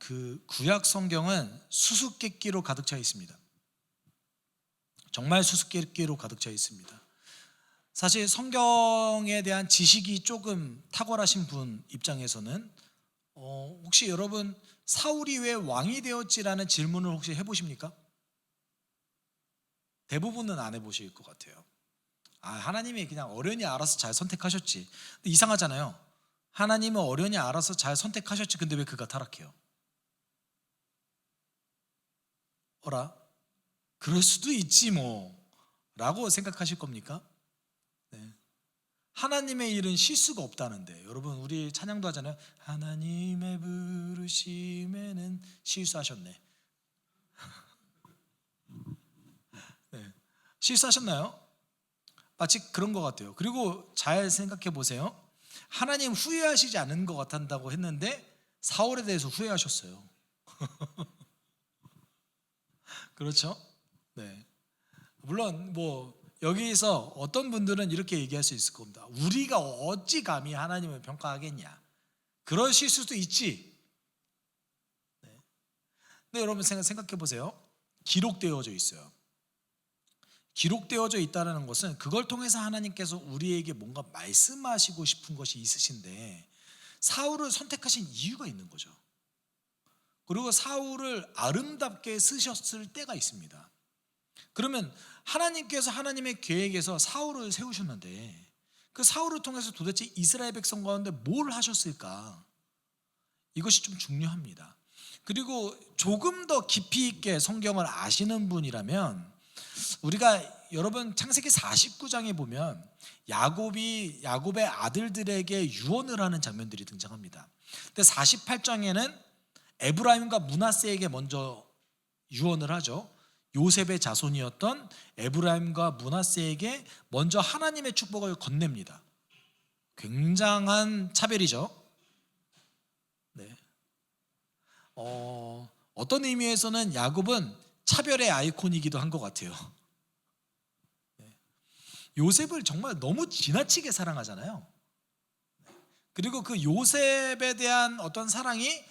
그 구약 성경은 수수께끼로 가득 차 있습니다. 정말 수수께끼로 가득 차 있습니다. 사실 성경에 대한 지식이 조금 탁월하신 분 입장에서는 혹시 여러분 사울이 왜 왕이 되었지라는 질문을 혹시 해보십니까? 대부분은 안 해보실 것 같아요. 하나님이 그냥 어련히 알아서 잘 선택하셨지. 근데 이상하잖아요. 하나님은 어련히 알아서 잘 선택하셨지. 근데 왜 그가 타락해요? 어라? 그럴 수도 있지 뭐 라고 생각하실 겁니까? 네. 하나님의 일은 실수가 없다는데, 여러분 우리 찬양도 하잖아요. 하나님의 부르심에는 실수하셨네. 네. 실수하셨나요? 마치 그런 것 같아요. 그리고 잘 생각해 보세요. 하나님 후회하시지 않은 것 같다고 했는데 사울에 대해서 후회하셨어요. 그렇죠? 네. 물론 뭐 여기서 어떤 분들은 이렇게 얘기할 수 있을 겁니다. 우리가 어찌 감히 하나님을 평가하겠냐. 그러실 수도 있지. 네. 근데 여러분 생각해 보세요. 기록되어져 있어요. 기록되어져 있다는 것은 그걸 통해서 하나님께서 우리에게 뭔가 말씀하시고 싶은 것이 있으신데, 사울을 선택하신 이유가 있는 거죠. 그리고 사울을 아름답게 쓰셨을 때가 있습니다. 그러면 하나님께서 하나님의 계획에서 사울을 세우셨는데 그 사울을 통해서 도대체 이스라엘 백성 가운데 뭘 하셨을까? 이것이 좀 중요합니다. 그리고 조금 더 깊이 있게 성경을 아시는 분이라면, 우리가 여러분 창세기 49장에 보면 야곱의 아들들에게 유언을 하는 장면들이 등장합니다. 근데 48장에는 에브라임과 므낫세에게 먼저 유언을 하죠. 요셉의 자손이었던 에브라임과 므낫세에게 먼저 하나님의 축복을 건넵니다. 굉장한 차별이죠. 네. 어떤 의미에서는 야곱은 차별의 아이콘이기도 한 것 같아요. 요셉을 정말 너무 지나치게 사랑하잖아요. 그리고 그 요셉에 대한 어떤 사랑이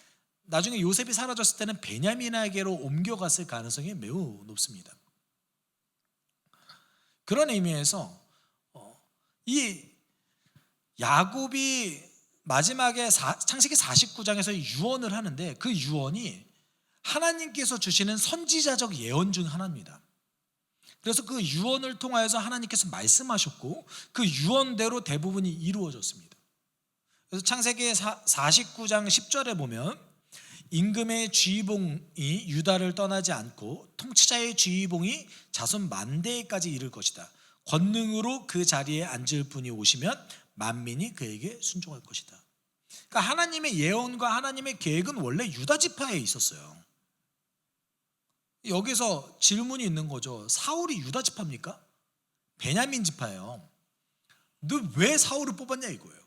나중에 요셉이 사라졌을 때는 베냐민에게로 옮겨갔을 가능성이 매우 높습니다. 그런 의미에서 이 야곱이 마지막에 창세기 49장에서 유언을 하는데, 그 유언이 하나님께서 주시는 선지자적 예언 중 하나입니다. 그래서 그 유언을 통하여서 하나님께서 말씀하셨고 그 유언대로 대부분이 이루어졌습니다. 그래서 창세기 49장 10절에 보면 임금의 지휘봉이 유다를 떠나지 않고 통치자의 지휘봉이 자손 만대까지 이를 것이다. 권능으로 그 자리에 앉을 분이 오시면 만민이 그에게 순종할 것이다. 그러니까 하나님의 예언과 하나님의 계획은 원래 유다 지파에 있었어요. 여기서 질문이 있는 거죠. 사울이 유다 지파입니까? 베냐민 지파예요. 너 왜 사울을 뽑았냐 이거예요.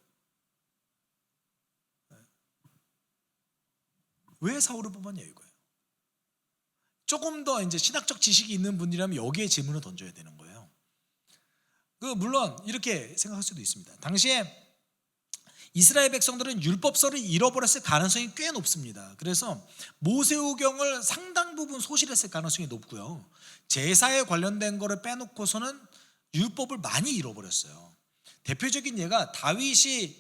왜 사울을 뽑았냐 이거예요. 조금 더 이제 신학적 지식이 있는 분이라면 여기에 질문을 던져야 되는 거예요. 물론 이렇게 생각할 수도 있습니다. 당시에 이스라엘 백성들은 율법서를 잃어버렸을 가능성이 꽤 높습니다. 그래서 모세오경을 상당 부분 소실했을 가능성이 높고요. 제사에 관련된 거를 빼놓고서는 율법을 많이 잃어버렸어요. 대표적인 예가 다윗이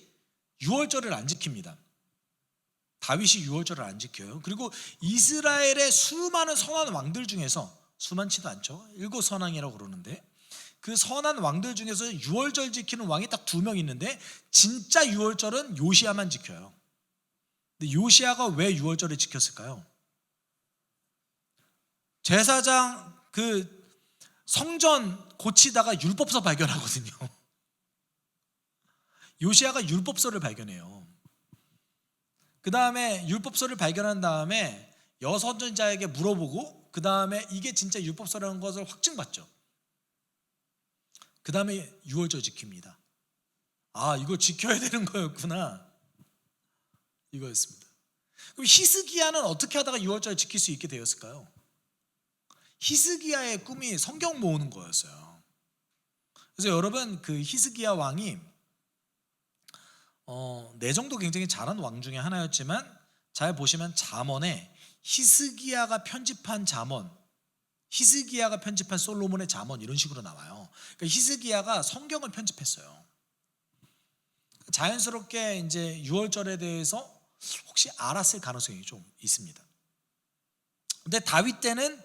유월절을 안 지킵니다. 다윗이 유월절을 안 지켜요. 그리고 이스라엘의 수많은 선한 왕들 중에서, 수많지도 않죠. 7선왕이라고 그러는데, 그 선한 왕들 중에서 유월절 지키는 왕이 딱 2명 있는데 진짜 유월절은 요시야만 지켜요. 근데 요시야가 왜 유월절을 지켰을까요? 제사장 그 성전 고치다가 율법서 발견하거든요. 요시야가 율법서를 발견해요. 그 다음에 율법서를 발견한 다음에 여선전자에게 물어보고 그 다음에 이게 진짜 율법서라는 것을 확증받죠. 그 다음에 유월절 지킵니다. 이거 지켜야 되는 거였구나, 이거였습니다. 그럼 히스기야는 어떻게 하다가 유월절 지킬 수 있게 되었을까요? 히스기야의 꿈이 성경 모으는 거였어요. 그래서 여러분, 그 히스기야 왕이 내정도 굉장히 잘한 왕 중에 하나였지만 잘 보시면 잠언에 히스기야가 편집한 잠언, 히스기야가 편집한 솔로몬의 잠언 이런 식으로 나와요. 그러니까 히스기야가 성경을 편집했어요. 자연스럽게 이제 유월절에 대해서 혹시 알았을 가능성이 좀 있습니다. 근데 다윗 때는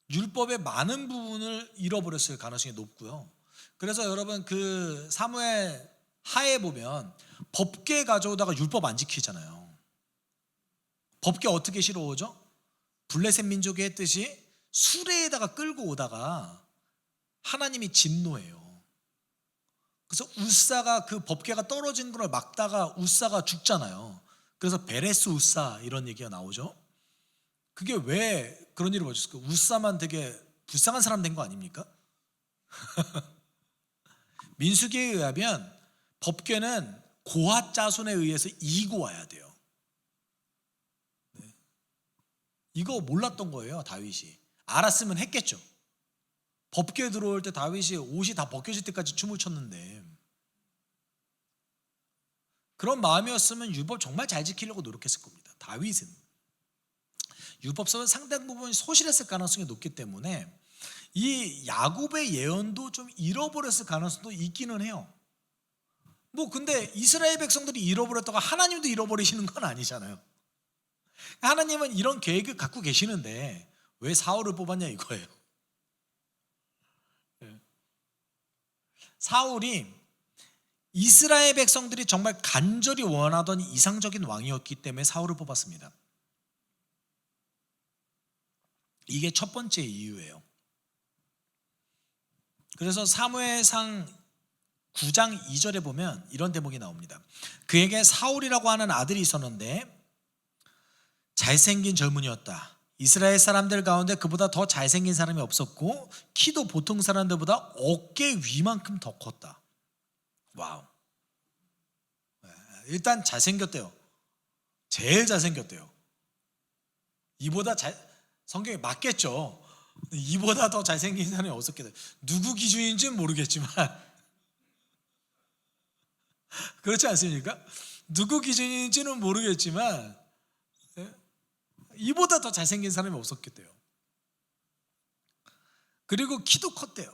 율법의 많은 부분을 잃어버렸을 가능성이 높고요. 그래서 여러분 그 사무엘 하에 보면 법궤 가져오다가 율법 안 지키잖아요. 법궤 어떻게 실어오죠? 블레셋 민족이 했듯이 수레에다가 끌고 오다가 하나님이 진노해요. 그래서 우사가 그 법궤가 떨어진 걸 막다가 우사가 죽잖아요. 그래서 베레스 우사 이런 얘기가 나오죠. 그게 왜 그런 일을 벌였을까? 우사만 되게 불쌍한 사람 된 거 아닙니까? 민수기에 의하면 법궤는 고핫 자손에 의해서 이고 와야 돼요. 네. 이거 몰랐던 거예요. 다윗이 알았으면 했겠죠. 법궤 들어올 때 다윗이 옷이 다 벗겨질 때까지 춤을 췄는데, 그런 마음이었으면 율법 정말 잘 지키려고 노력했을 겁니다. 다윗은 율법서는 상당 부분 소실했을 가능성이 높기 때문에 이 야곱의 예언도 좀 잃어버렸을 가능성도 있기는 해요. 뭐 근데 이스라엘 백성들이 잃어버렸다가 하나님도 잃어버리시는 건 아니잖아요. 하나님은 이런 계획을 갖고 계시는데 왜 사울을 뽑았냐 이거예요. 사울이 이스라엘 백성들이 정말 간절히 원하던 이상적인 왕이었기 때문에 사울을 뽑았습니다. 이게 첫 번째 이유예요. 그래서 사무엘상 9장 2절에 보면 이런 대목이 나옵니다. 그에게 사울이라고 하는 아들이 있었는데 잘생긴 젊은이였다. 이스라엘 사람들 가운데 그보다 더 잘생긴 사람이 없었고 키도 보통 사람들보다 어깨 위만큼 더 컸다. 와우. 일단 잘생겼대요. 제일 잘생겼대요. 이보다 성경에 맞겠죠. 이보다 더 잘생긴 사람이 없었겠다. 누구 기준인지는 모르겠지만 그렇지 않습니까? 누구 기준인지는 모르겠지만 이보다 더 잘생긴 사람이 없었겠대요. 그리고 키도 컸대요.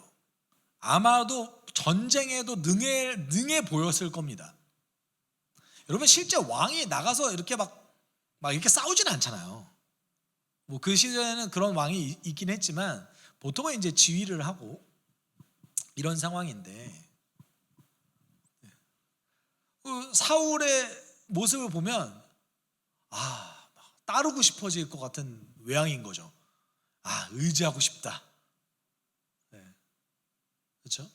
아마도 전쟁에도 능해 보였을 겁니다. 여러분 실제 왕이 나가서 이렇게 막 이렇게 싸우지는 않잖아요. 뭐 그 시절에는 그런 왕이 있긴 했지만 보통은 이제 지휘를 하고 이런 상황인데, 사울의 모습을 보면 따르고 싶어질 것 같은 외양인 거죠. 의지하고 싶다. 네. 그렇죠?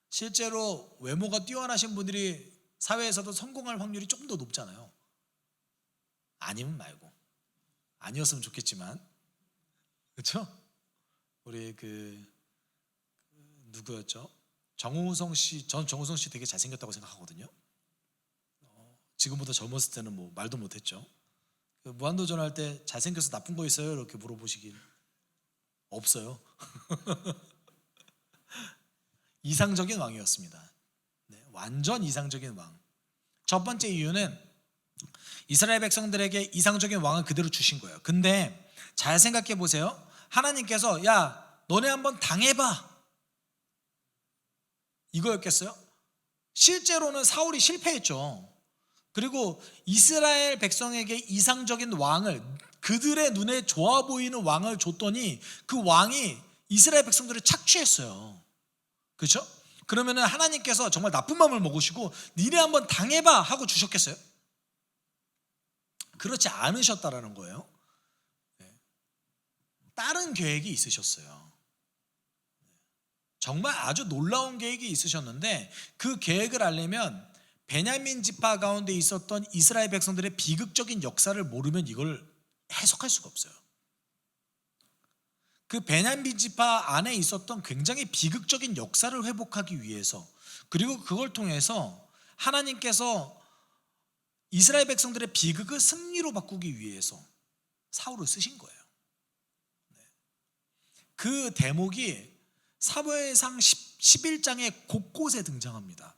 실제로 외모가 뛰어나신 분들이 사회에서도 성공할 확률이 조금 더 높잖아요. 아니면 말고. 아니었으면 좋겠지만, 그렇죠? 우리 누구였죠? 정우성 씨, 전 정우성 씨 되게 잘생겼다고 생각하거든요. 지금보다 젊었을 때는 뭐 말도 못했죠. 무한도전 할 때 잘생겨서 나쁜 거 있어요? 이렇게 물어보시길 없어요. 이상적인 왕이었습니다. 네, 완전 이상적인 왕. 첫 번째 이유는 이스라엘 백성들에게 이상적인 왕을 그대로 주신 거예요. 근데 잘 생각해 보세요. 하나님께서 야 너네 한번 당해봐 이거였겠어요? 실제로는 사울이 실패했죠. 그리고 이스라엘 백성에게 이상적인 왕을, 그들의 눈에 좋아 보이는 왕을 줬더니 그 왕이 이스라엘 백성들을 착취했어요. 그렇죠? 그러면 하나님께서 정말 나쁜 마음을 먹으시고 니네 한번 당해봐 하고 주셨겠어요? 그렇지 않으셨다라는 거예요. 다른 계획이 있으셨어요. 정말 아주 놀라운 계획이 있으셨는데 그 계획을 알려면 베냐민 지파 가운데 있었던 이스라엘 백성들의 비극적인 역사를 모르면 이걸 해석할 수가 없어요. 그 베냐민 지파 안에 있었던 굉장히 비극적인 역사를 회복하기 위해서, 그리고 그걸 통해서 하나님께서 이스라엘 백성들의 비극을 승리로 바꾸기 위해서 사울을 쓰신 거예요. 그 대목이 사무엘상 11장의 곳곳에 등장합니다.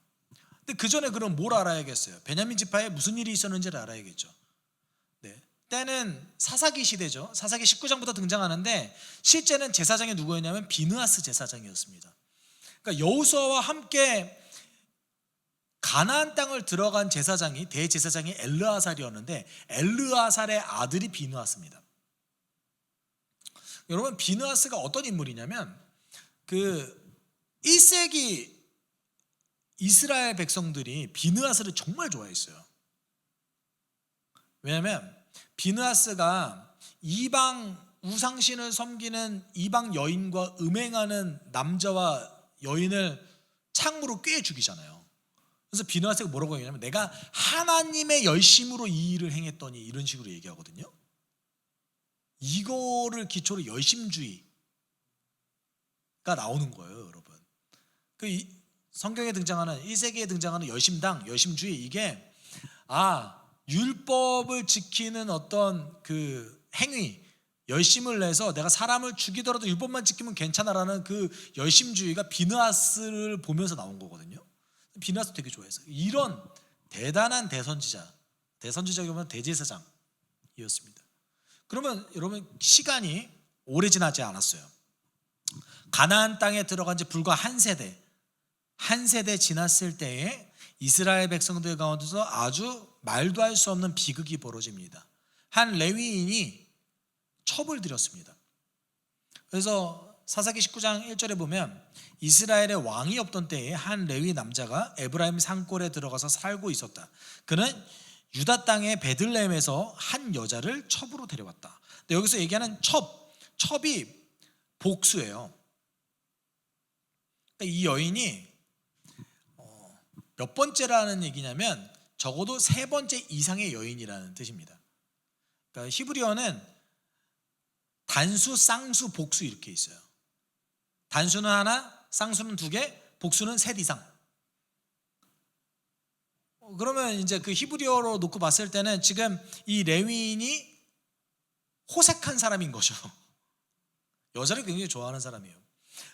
근데 그 전에 그럼 뭘 알아야겠어요? 베냐민 지파에 무슨 일이 있었는지를 알아야겠죠. 네. 때는 사사기 시대죠. 사사기 19장부터 등장하는데 실제는 제사장이 누구였냐면 비느하스 제사장이었습니다. 그러니까 여호수아와 함께 가나안 땅을 들어간 제사장이 대제사장이 엘르아살이었는데 엘르아살의 아들이 비느하스입니다. 여러분, 비느하스가 어떤 인물이냐면 그 1세기 이스라엘 백성들이 비느하스를 정말 좋아했어요. 왜냐하면 비느하스가 이방 우상신을 섬기는 이방 여인과 음행하는 남자와 여인을 창으로 꿰 죽이잖아요. 그래서 비느하스가 뭐라고 얘기하냐면 내가 하나님의 열심으로 이 일을 행했더니 이런 식으로 얘기하거든요. 이거를 기초로 열심주의가 나오는 거예요, 여러분. 그 성경에 등장하는 1세기에 등장하는 열심당, 열심주의, 이게 율법을 지키는 어떤 그 행위, 열심을 내서 내가 사람을 죽이더라도 율법만 지키면 괜찮아라는 그 열심주의가 비느하스를 보면서 나온 거거든요. 비느하스 되게 좋아했어요. 이런 대단한 대선지자이면 대제사장이었습니다. 그러면 여러분, 시간이 오래 지나지 않았어요. 가나안 땅에 들어간 지 불과 한 세대 지났을 때에 이스라엘 백성들 가운데서 아주 말도 할 수 없는 비극이 벌어집니다. 한 레위인이 첩을 들였습니다. 그래서 사사기 19장 1절에 보면 이스라엘의 왕이 없던 때에 한 레위 남자가 에브라임 산골에 들어가서 살고 있었다. 그는 유다 땅의 베들레헴에서 한 여자를 첩으로 데려왔다. 근데 여기서 얘기하는 첩이 복수예요. 이 여인이 몇 번째라는 얘기냐면 적어도 3번째 이상의 여인이라는 뜻입니다. 그러니까 히브리어는 단수, 쌍수, 복수 이렇게 있어요. 단수는 하나, 쌍수는 2개, 복수는 3 이상. 그러면 이제 그 히브리어로 놓고 봤을 때는 지금 이 레위인이 호색한 사람인 거죠. 여자를 굉장히 좋아하는 사람이에요.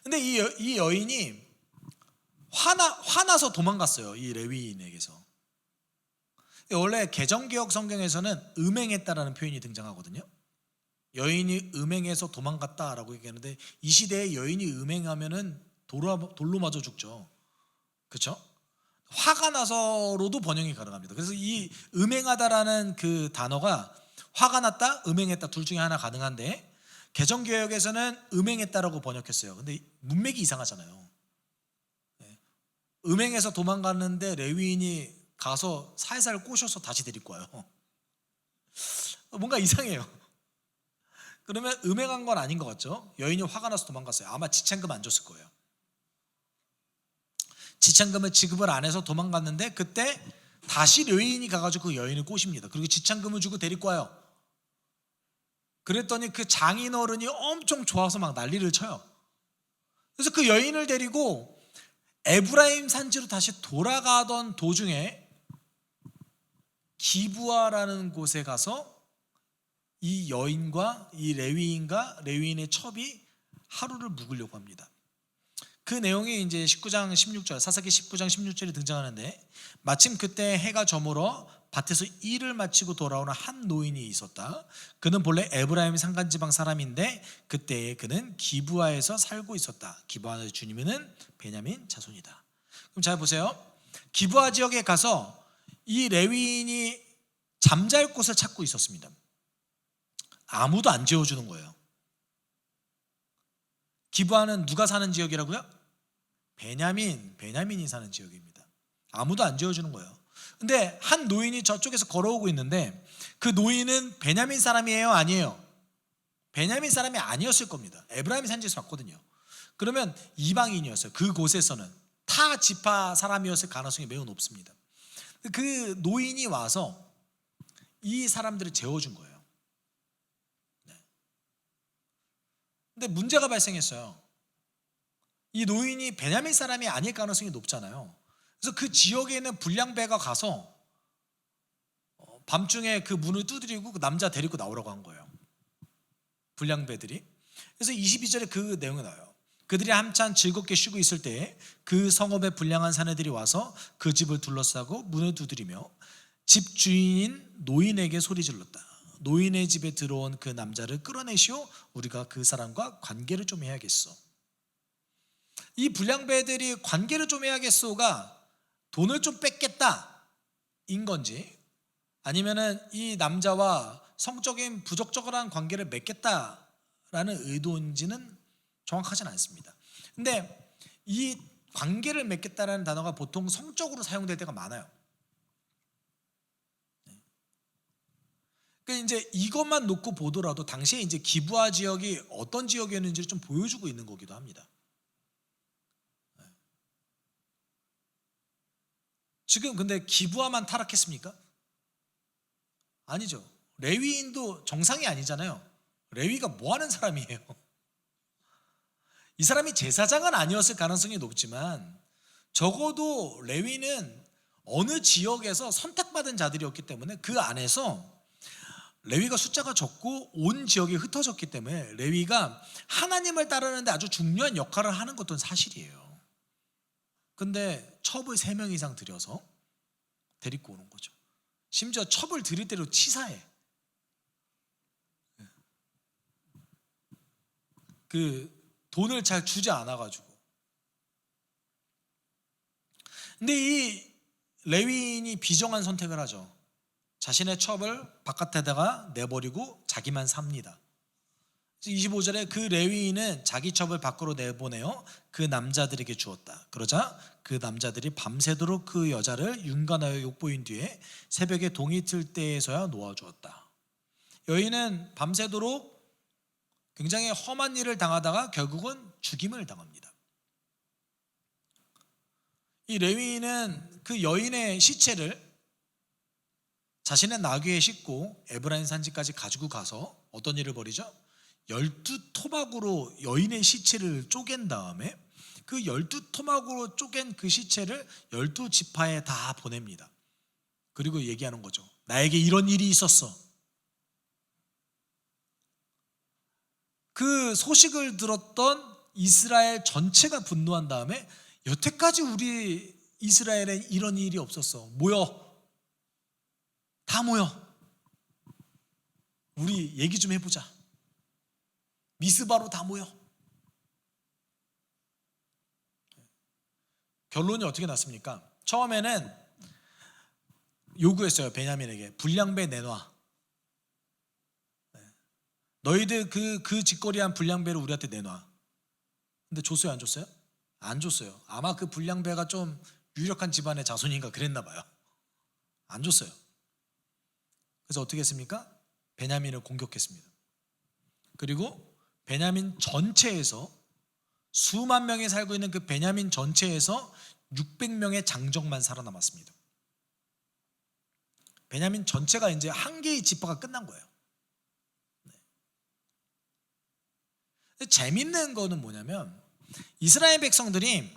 근데 이 여인이 화나서 도망갔어요. 이 레위인에게서. 원래 개정개혁 성경에서는 음행했다라는 표현이 등장하거든요. 여인이 음행해서 도망갔다라고 얘기하는데 이 시대에 여인이 음행하면은 돌로 맞아 죽죠. 그렇죠? 화가 나서로도 번역이 가능합니다. 그래서 이 음행하다라는 그 단어가 화가 났다, 음행했다 둘 중에 하나 가능한데 개정개혁에서는 음행했다라고 번역했어요. 근데 문맥이 이상하잖아요. 음행해서 도망갔는데 레위인이 가서 살살 꼬셔서 다시 데리고 와요. 뭔가 이상해요. 그러면 음행한 건 아닌 것 같죠? 여인이 화가 나서 도망갔어요. 아마 지참금 안 줬을 거예요. 지참금을 지급을 안 해서 도망갔는데 그때 다시 레위인이 가가지고 그 여인을 꼬십니다. 그리고 지참금을 주고 데리고 와요. 그랬더니 그 장인 어른이 엄청 좋아서 막 난리를 쳐요. 그래서 그 여인을 데리고 에브라임 산지로 다시 돌아가던 도중에 기브아라는 곳에 가서 이 여인과 이 레위인의 첩이 하루를 묵으려고 합니다. 그 내용이 이제 19장 16절, 사사기 19장 16절에 등장하는데 마침 그때 해가 저물어 밭에서 일을 마치고 돌아오는 한 노인이 있었다. 그는 본래 에브라임 산간지방 사람인데 그때 그는 기브아에서 살고 있었다. 기브아의 주님은 베냐민 자손이다. 그럼 잘 보세요. 기브아 지역에 가서 이 레위인이 잠잘 곳을 찾고 있었습니다. 아무도 안 재워주는 거예요. 기브아는 누가 사는 지역이라고요? 베냐민이 사는 지역입니다. 아무도 안 재워주는 거예요. 근데 한 노인이 저쪽에서 걸어오고 있는데 그 노인은 베냐민 사람이에요? 아니에요? 베냐민 사람이 아니었을 겁니다. 에브라임 산지에서 왔거든요. 그러면 이방인이었어요. 그곳에서는 타 지파 사람이었을 가능성이 매우 높습니다. 그 노인이 와서 이 사람들을 재워준 거예요. 근데 문제가 발생했어요. 이 노인이 베냐민 사람이 아닐 가능성이 높잖아요. 그래서 그 지역에 있는 불량배가 가서 밤중에 그 문을 두드리고 그 남자 데리고 나오라고 한 거예요. 불량배들이. 그래서 22절에 그 내용이 나와요. 그들이 한참 즐겁게 쉬고 있을 때에 그 성읍에 불량한 사내들이 와서 그 집을 둘러싸고 문을 두드리며 집 주인인 노인에게 소리 질렀다. 노인의 집에 들어온 그 남자를 끌어내시오. 우리가 그 사람과 관계를 좀 해야겠소. 이 불량배들이 관계를 좀 해야겠소가 돈을 좀 뺏겠다 인 건지, 아니면은 이 남자와 성적인 부적절한 관계를 맺겠다라는 의도인지는 정확하진 않습니다. 근데 이 관계를 맺겠다라는 단어가 보통 성적으로 사용될 때가 많아요. 그러니까 이제 이것만 놓고 보더라도 당시에 이제 기브아 지역이 어떤 지역이었는지를 좀 보여주고 있는 거기도 합니다. 지금 근데 기브아만 타락했습니까? 아니죠. 레위인도 정상이 아니잖아요. 레위가 뭐 하는 사람이에요? 이 사람이 제사장은 아니었을 가능성이 높지만 적어도 레위는 어느 지역에서 선택받은 자들이었기 때문에 그 안에서 레위가 숫자가 적고 온 지역에 흩어졌기 때문에 레위가 하나님을 따르는데 아주 중요한 역할을 하는 것도 사실이에요. 근데 첩을 3명 이상 들여서 데리고 오는 거죠. 심지어 첩을 들일 대로 치사해. 그 돈을 잘 주지 않아가지고. 근데 이 레위인이 비정한 선택을 하죠. 자신의 첩을 바깥에다가 내버리고 자기만 삽니다. 25절에 그 레위인은 자기 첩을 밖으로 내보내어 그 남자들에게 주었다. 그러자 그 남자들이 밤새도록 그 여자를 윤관하여 욕보인 뒤에 새벽에 동이 틀 때에서야 놓아주었다. 여인은 밤새도록 굉장히 험한 일을 당하다가 결국은 죽임을 당합니다. 이 레위인은 그 여인의 시체를 자신의 나귀에 싣고 에브라임 산지까지 가지고 가서 어떤 일을 벌이죠? 12토막으로 여인의 시체를 쪼갠 다음에 그 12토막으로 쪼갠 그 시체를 12지파에 다 보냅니다. 그리고 얘기하는 거죠. 나에게 이런 일이 있었어. 그 소식을 들었던 이스라엘 전체가 분노한 다음에 여태까지 우리 이스라엘에 이런 일이 없었어. 모여. 다 모여. 우리 얘기 좀 해보자. 미스바로 다 모여. 결론이 어떻게 났습니까? 처음에는 요구했어요. 베냐민에게 불량배 내놔. 너희들 그 짓거리한 불량배를 우리한테 내놔. 근데 줬어요, 안 줬어요? 안 줬어요. 아마 그 불량배가 좀 유력한 집안의 자손인가 그랬나 봐요. 안 줬어요. 그래서 어떻게 했습니까? 베냐민을 공격했습니다. 그리고 베냐민 전체에서 수만 명이 살고 있는 그 베냐민 전체에서 600명의 장정만 살아남았습니다. 베냐민 전체가 이제 한 개의 지파가 끝난 거예요. 재밌는 거는 뭐냐면 이스라엘 백성들이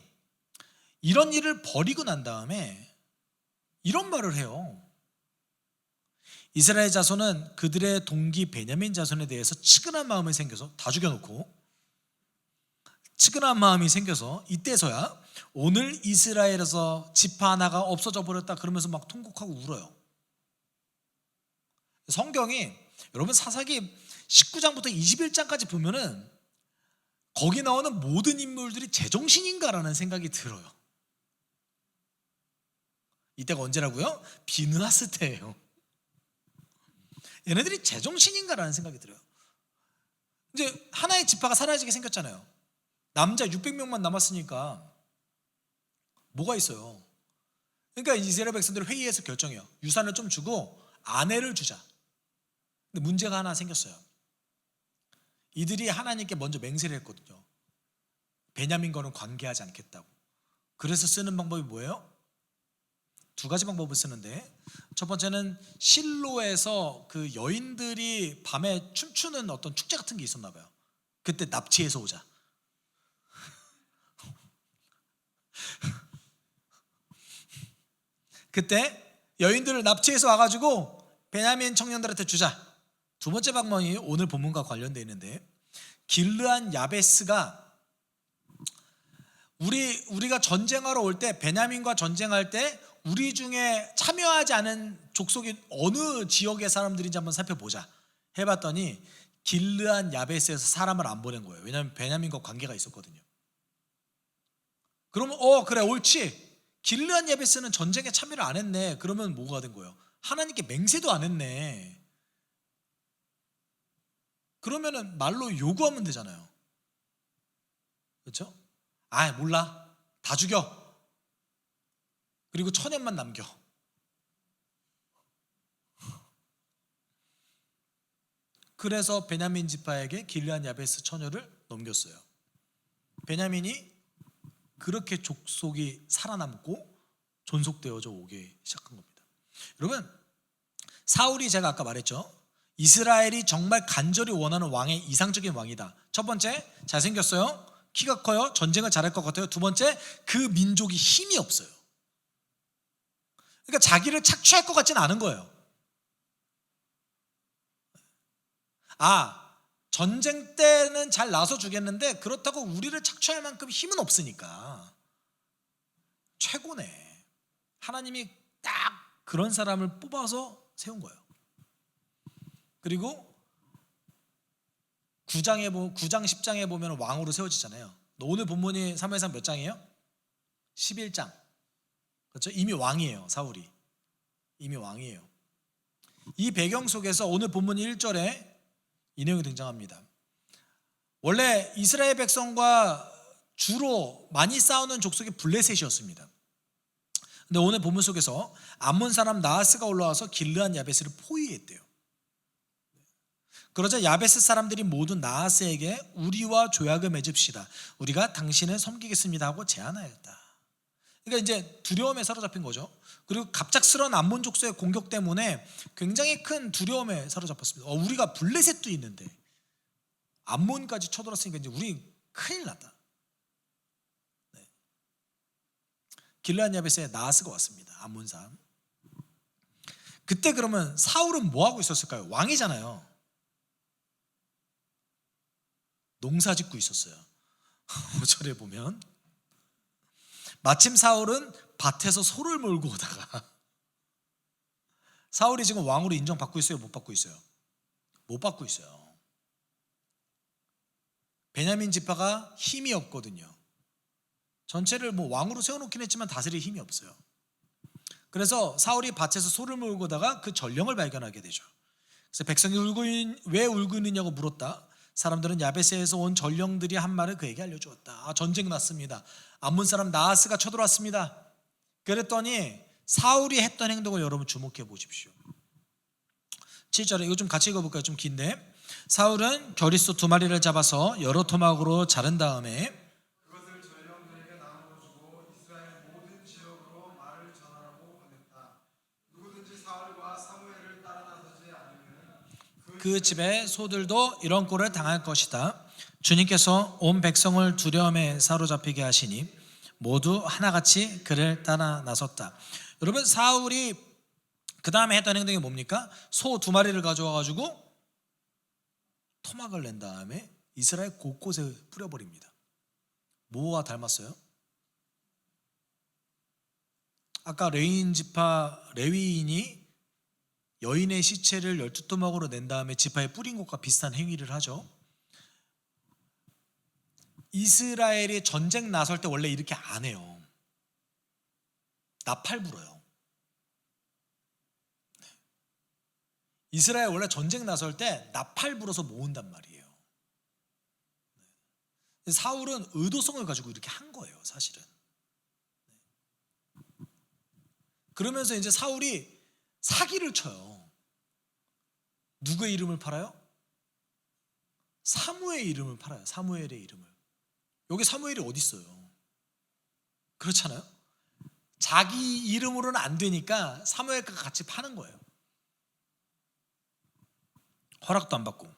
이런 일을 벌이고 난 다음에 이런 말을 해요. 이스라엘 자손은 그들의 동기 베냐민 자손에 대해서 측은한 마음이 생겨서 다 죽여놓고 측은한 마음이 생겨서 이때서야 오늘 이스라엘에서 지파 하나가 없어져 버렸다 그러면서 막 통곡하고 울어요. 성경이 여러분 사사기 19장부터 21장까지 보면은 거기 나오는 모든 인물들이 제정신인가라는 생각이 들어요. 이때가 언제라고요? 비느하스 때예요. 얘네들이 제정신인가라는 생각이 들어요. 이제 하나의 지파가 사라지게 생겼잖아요. 남자 600명만 남았으니까 뭐가 있어요? 그러니까 이스라엘 백성들이 회의해서 결정해요. 유산을 좀 주고 아내를 주자. 근데 문제가 하나 생겼어요. 이들이 하나님께 먼저 맹세를 했거든요. 베냐민과는 관계하지 않겠다고. 그래서 쓰는 방법이 뭐예요? 2가지 방법을 쓰는데, 첫 번째는 실로에서 그 여인들이 밤에 춤추는 어떤 축제 같은 게 있었나 봐요. 그때 납치해서 오자. 그때 여인들을 납치해서 와가지고 베냐민 청년들한테 주자. 2번째 방법이 오늘 본문과 관련되어 있는데, 길르안 야베스가 우리가 전쟁하러 올 때 베냐민과 전쟁할 때 우리 중에 참여하지 않은 족속이 어느 지역의 사람들인지 한번 살펴보자 해봤더니 길르한 야베스에서 사람을 안 보낸 거예요. 왜냐하면 베냐민과 관계가 있었거든요. 그러면 그래 옳지. 길르한 야베스는 전쟁에 참여를 안 했네. 그러면 뭐가 된 거예요? 하나님께 맹세도 안 했네. 그러면은 말로 요구하면 되잖아요. 그렇죠? 몰라. 다 죽여. 그리고 천연만 남겨. 그래서 베냐민 지파에게 길르한 야베스 처녀를 넘겼어요. 베냐민이 그렇게 족속이 살아남고 존속되어져 오게 시작한 겁니다. 여러분, 사울이 제가 아까 말했죠. 이스라엘이 정말 간절히 원하는 왕의 이상적인 왕이다. 첫 번째, 잘생겼어요. 키가 커요. 전쟁을 잘할 것 같아요. 두 번째, 그 민족이 힘이 없어요. 그러니까 자기를 착취할 것 같지는 않은 거예요. 전쟁 때는 잘 나서 주겠는데 그렇다고 우리를 착취할 만큼 힘은 없으니까 최고네. 하나님이 딱 그런 사람을 뽑아서 세운 거예요. 그리고 9장 10장에 보면 왕으로 세워지잖아요. 오늘 본문이 사무엘상 몇 장이에요? 11장. 그렇죠? 이미 왕이에요. 사울이 이미 왕이에요. 이 배경 속에서 오늘 본문 1절에 이 내용이 등장합니다. 원래 이스라엘 백성과 주로 많이 싸우는 족속이 블레셋이었습니다. 근데 오늘 본문 속에서 암몬 사람 나하스가 올라와서 길르한 야베스를 포위했대요. 그러자 야베스 사람들이 모두 나하스에게 우리와 조약을 맺읍시다. 우리가 당신을 섬기겠습니다 하고 제안하였다. 그러니까 이제 두려움에 사로잡힌 거죠. 그리고 갑작스러운 암몬 족속의 공격 때문에 굉장히 큰 두려움에 사로잡혔습니다. 우리가 블레셋도 있는데 암몬까지 쳐들었으니까 이제 우리 큰일 났다. 네. 길르한 야베스에 나하스가 왔습니다. 암몬 사람. 그때 그러면 사울은 뭐 하고 있었을까요? 왕이잖아요. 농사 짓고 있었어요. 5절에 보면 마침 사울은 밭에서 소를 몰고 오다가 사울이 지금 왕으로 인정받고 있어요? 못 받고 있어요? 못 받고 있어요. 베냐민 지파가 힘이 없거든요. 전체를 왕으로 세워놓긴 했지만 다스릴 힘이 없어요. 그래서 사울이 밭에서 소를 몰고 오다가 그 전령을 발견하게 되죠. 그래서 백성이 왜 울고 있느냐고 물었다. 사람들은 야베스에서 온 전령들이 한 말을 그에게 알려주었다. 전쟁 났습니다. 암몬 사람 나하스가 쳐들어왔습니다. 그랬더니 사울이 했던 행동을 여러분 주목해 보십시오. 7절에 이거 좀 같이 읽어볼까요? 좀 긴데. 사울은 겨릿소 2마리를 잡아서 여러 토막으로 자른 다음에 그것을 전령들에게 나누어 주고 이스라엘 모든 지역으로 말을 전하라고 보냈다. 누구든지 사울과 사무엘을 따라 나서지 않으면 그 집의 소들도 이런 꼴을 당할 것이다. 주님께서 온 백성을 두려움에 사로잡히게 하시니 모두 하나같이 그를 따라 나섰다. 여러분, 사울이 그 다음에 했던 행동이 뭡니까? 소 2마리를 가져와가지고 토막을 낸 다음에 이스라엘 곳곳에 뿌려버립니다. 뭐와 닮았어요? 아까 레위인 지파 레위인이 여인의 시체를 12토막으로 낸 다음에 지파에 뿌린 것과 비슷한 행위를 하죠. 이스라엘이 전쟁 나설 때 원래 이렇게 안 해요. 나팔 불어요. 이스라엘 원래 전쟁 나설 때 나팔 불어서 모은단 말이에요. 사울은 의도성을 가지고 이렇게 한 거예요, 사실은. 그러면서 이제 사울이 사기를 쳐요. 누구의 이름을 팔아요? 사무엘의 이름을 팔아요. 사무엘의 이름을. 여기 사무엘이 어디 있어요? 그렇잖아요. 자기 이름으로는 안 되니까 사무엘과 같이 파는 거예요. 허락도 안 받고.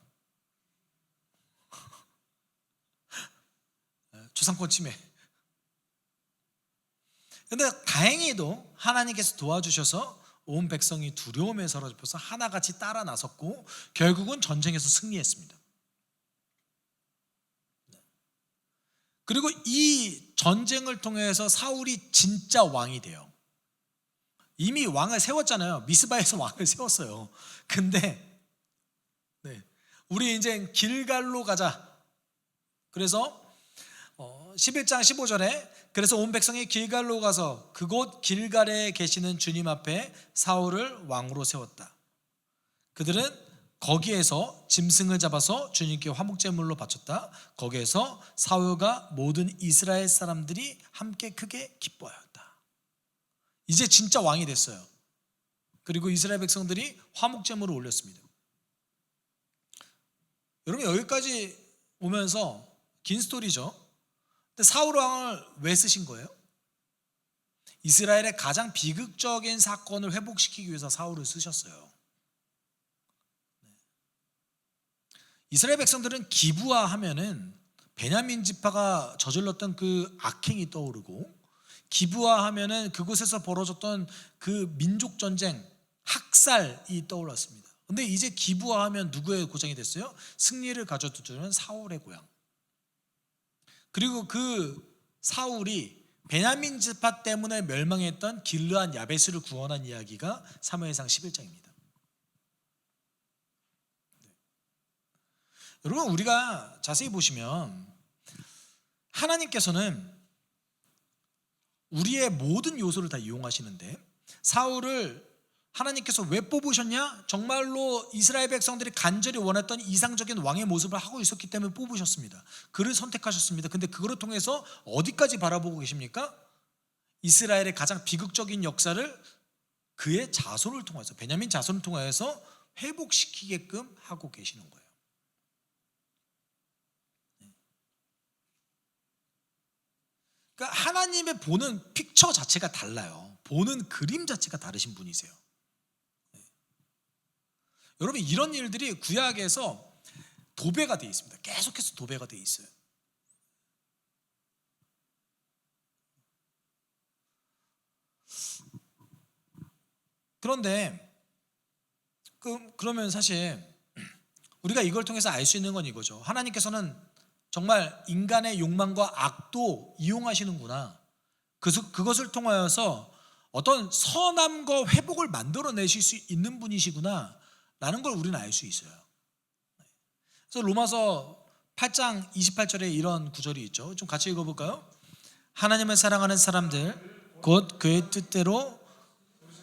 초상권 침해. 근데 다행히도 하나님께서 도와주셔서 온 백성이 두려움에 사로잡혀서 하나같이 따라 나섰고 결국은 전쟁에서 승리했습니다. 그리고 이 전쟁을 통해서 사울이 진짜 왕이 돼요. 이미 왕을 세웠잖아요. 미스바에서 왕을 세웠어요. 근데 우리 이제 길갈로 가자. 그래서 11장 15절에 그래서 온 백성이 길갈로 가서 그곳 길갈에 계시는 주님 앞에 사울을 왕으로 세웠다. 그들은 거기에서 짐승을 잡아서 주님께 화목제물로 바쳤다. 거기에서 사울과 모든 이스라엘 사람들이 함께 크게 기뻐하였다. 이제 진짜 왕이 됐어요. 그리고 이스라엘 백성들이 화목제물을 올렸습니다. 여러분 여기까지 오면서 긴 스토리죠. 근데 사울 왕을 왜 쓰신 거예요? 이스라엘의 가장 비극적인 사건을 회복시키기 위해서 사울을 쓰셨어요. 이스라엘 백성들은 기브아 하면은 베냐민 지파가 저질렀던 그 악행이 떠오르고, 기브아 하면은 그곳에서 벌어졌던 그 민족 전쟁, 학살이 떠올랐습니다. 근데 이제 기브아 하면 누구의 고장이 됐어요? 승리를 가져두는 사울의 고향. 그리고 그 사울이 베냐민 지파 때문에 멸망했던 길르앗 야베스를 구원한 이야기가 사무엘상 11장입니다. 여러분 우리가 자세히 보시면 하나님께서는 우리의 모든 요소를 다 이용하시는데, 사울을 하나님께서 왜 뽑으셨냐? 정말로 이스라엘 백성들이 간절히 원했던 이상적인 왕의 모습을 하고 있었기 때문에 뽑으셨습니다. 그를 선택하셨습니다. 근데 그거를 통해서 어디까지 바라보고 계십니까? 이스라엘의 가장 비극적인 역사를 그의 자손을 통해서, 베냐민 자손을 통해서 회복시키게끔 하고 계시는 거예요. 그러니까 하나님의 보는 픽처 자체가 달라요. 보는 그림 자체가 다르신 분이세요. 여러분 이런 일들이 구약에서 도배가 되어 있습니다. 계속해서 도배가 되어 있어요. 그런데 그러면 사실 우리가 이걸 통해서 알 수 있는 건 이거죠. 하나님께서는 정말 인간의 욕망과 악도 이용하시는구나. 그것을 통하여서 어떤 선함과 회복을 만들어내실 수 있는 분이시구나 라는 걸 우리는 알 수 있어요. 그래서 로마서 8장 28절에 이런 구절이 있죠. 좀 같이 읽어볼까요? 하나님을 사랑하는 사람들 곧 그의 뜻대로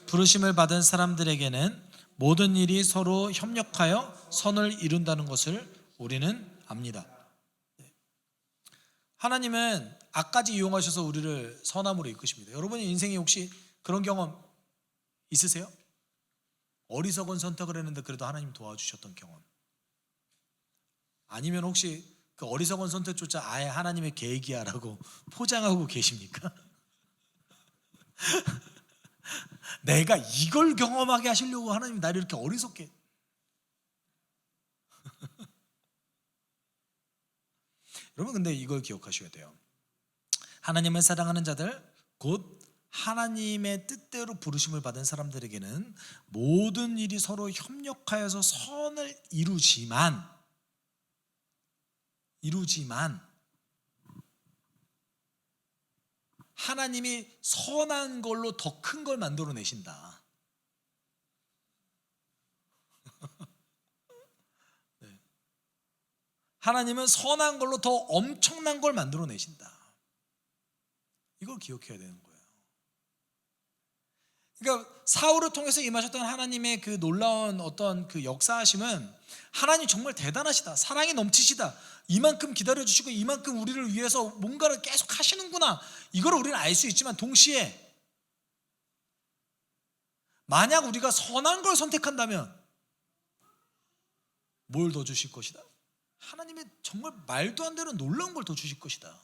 부르심을 받은 사람들에게는 모든 일이 서로 협력하여 선을 이룬다는 것을 우리는 압니다. 하나님은 악까지 이용하셔서 우리를 선함으로 이끄십니다. 여러분의 인생에 혹시 그런 경험 있으세요? 어리석은 선택을 했는데 그래도 하나님 도와주셨던 경험. 아니면 혹시 그 어리석은 선택조차 아예 하나님의 계획이야 라고 포장하고 계십니까? 내가 이걸 경험하게 하시려고 하나님이 나를 이렇게 어리석게. 여러분 근데 이걸 기억하셔야 돼요. 하나님을 사랑하는 자들 곧 하나님의 뜻대로 부르심을 받은 사람들에게는 모든 일이 서로 협력하여서 선을 이루지만 하나님이 선한 걸로 더 큰 걸 만들어내신다. 네. 하나님은 선한 걸로 더 엄청난 걸 만들어내신다. 이걸 기억해야 되는 거예요. 그러니까 사울을 통해서 임하셨던 하나님의 그 놀라운 어떤 그 역사하심은 하나님 정말 대단하시다, 사랑이 넘치시다, 이만큼 기다려주시고 이만큼 우리를 위해서 뭔가를 계속 하시는구나, 이걸 우리는 알 수 있지만 동시에 만약 우리가 선한 걸 선택한다면 뭘 더 주실 것이다? 하나님의 정말 말도 안 되는 놀라운 걸 더 주실 것이다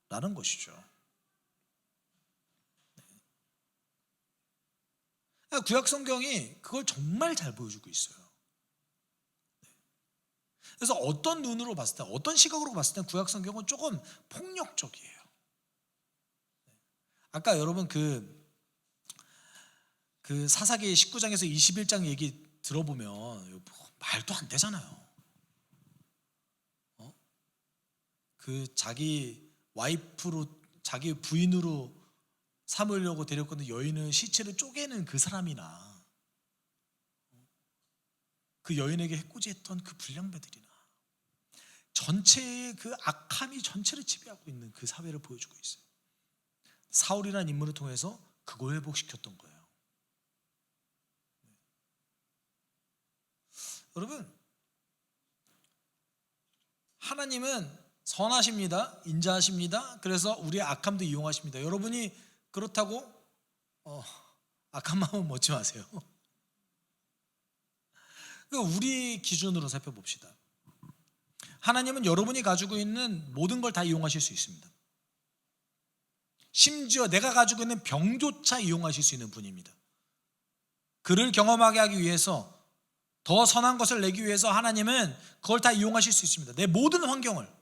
라는 것이죠. 구약 성경이 그걸 정말 잘 보여주고 있어요. 그래서 어떤 눈으로 봤을 때, 어떤 시각으로 봤을 때 구약 성경은 조금 폭력적이에요. 아까 여러분 그 사사기 19장에서 21장 얘기 들어보면 말도 안 되잖아요. 그 자기 와이프로, 자기 부인으로 삼으려고 데렸건데 여인은 시체를 쪼개는 그 사람이나 그 여인에게 해코지했던 그 불량배들이나 전체의 그 악함이 전체를 지배하고 있는 그 사회를 보여주고 있어요. 사울이라는 인물을 통해서 그걸 회복시켰던 거예요. 여러분, 하나님은 선하십니다. 인자하십니다. 그래서 우리의 악함도 이용하십니다. 여러분이 그렇다고 악한 마음은 먹지 마세요. 우리 기준으로 살펴봅시다. 하나님은 여러분이 가지고 있는 모든 걸 다 이용하실 수 있습니다. 심지어 내가 가지고 있는 병조차 이용하실 수 있는 분입니다. 그를 경험하게 하기 위해서, 더 선한 것을 내기 위해서 하나님은 그걸 다 이용하실 수 있습니다. 내 모든 환경을.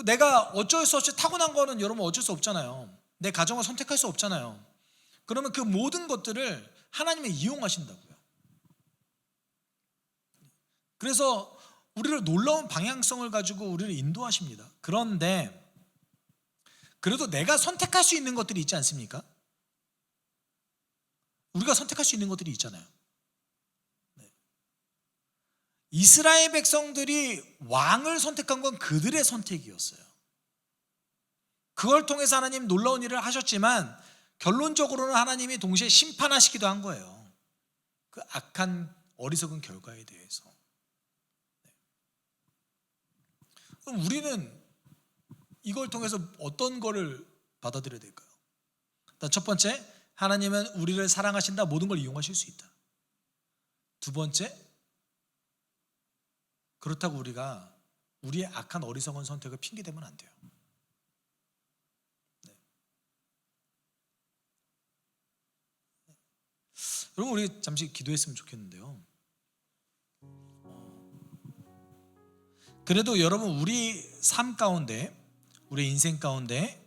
내가 어쩔 수 없이 타고난 거는 여러분 어쩔 수 없잖아요. 내 가정을 선택할 수 없잖아요. 그러면 그 모든 것들을 하나님이 이용하신다고요. 그래서 우리를 놀라운 방향성을 가지고 우리를 인도하십니다. 그런데 그래도 내가 선택할 수 있는 것들이 있지 않습니까? 우리가 선택할 수 있는 것들이 있잖아요. 이스라엘 백성들이 왕을 선택한 건 그들의 선택이었어요. 그걸 통해서 하나님 놀라운 일을 하셨지만 결론적으로는 하나님이 동시에 심판하시기도 한 거예요. 그 악한 어리석은 결과에 대해서. 그럼 우리는 이걸 통해서 어떤 거를 받아들여야 될까요? 일단 첫 번째, 하나님은 우리를 사랑하신다. 모든 걸 이용하실 수 있다. 두 번째, 그렇다고 우리가 우리의 악한 어리석은 선택을 핑계대면 안 돼요. 여러분, 우리 잠시 기도했으면 좋겠는데요. 그래도 여러분, 우리 삶 가운데, 우리 인생 가운데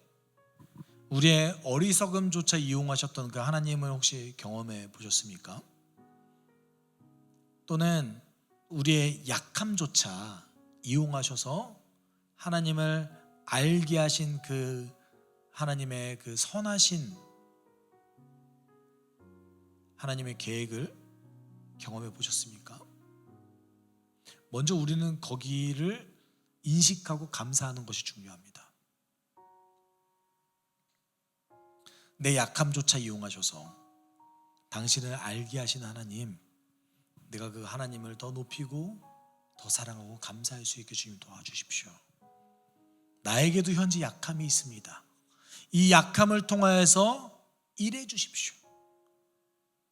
우리의 어리석음조차 이용하셨던 그 하나님을 혹시 경험해 보셨습니까? 또는 우리의 약함조차 이용하셔서 하나님을 알게 하신 그 하나님의 그 선하신 하나님의 계획을 경험해 보셨습니까? 먼저 우리는 거기를 인식하고 감사하는 것이 중요합니다. 내 약함조차 이용하셔서 당신을 알게 하신 하나님, 내가 그 하나님을 더 높이고 더 사랑하고 감사할 수 있게 주님 도와주십시오. 나에게도 현재 약함이 있습니다. 이 약함을 통하여서 일해 주십시오.